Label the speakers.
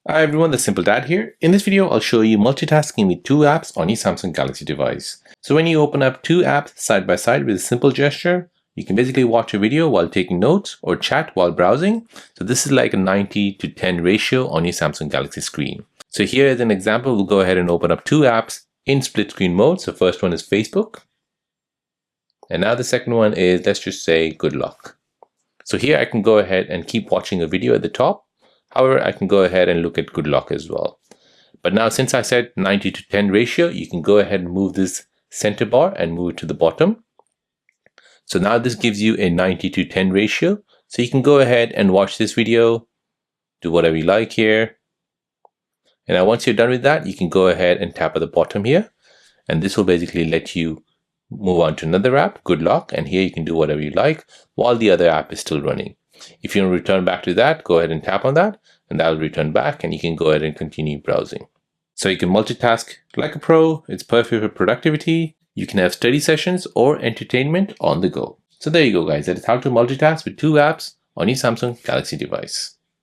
Speaker 1: Hi everyone, the Simple Dad here. In this video, I'll show you multitasking with two apps on your Samsung Galaxy device. So when you open up two apps side by side with a simple gesture, you can basically watch a video while taking notes or chat while browsing. So this is like a 90:10 ratio on your Samsung Galaxy screen. So here is an example. We'll go ahead and open up two apps in split screen mode. So first one is Facebook. And now the second one is, let's just say, good luck. So here I can go ahead and keep watching a video at the top. However, I can go ahead and look at good luck as well. But now since I said 90:10 ratio, you can go ahead and move this center bar and move it to the bottom. So now this gives you a 90:10 ratio. So you can go ahead and watch this video, do whatever you like here. And now once you're done with that, you can go ahead and tap at the bottom here. And this will basically let you move on to another app, good luck. And here you can do whatever you like while the other app is still running. If you want to return back to that, go ahead and tap on that and that'll return back and you can go ahead and continue browsing. So you can multitask like a pro. It's perfect for productivity. You can have study sessions or entertainment on the go. So there you go, guys. That is how to multitask with two apps on your Samsung Galaxy device.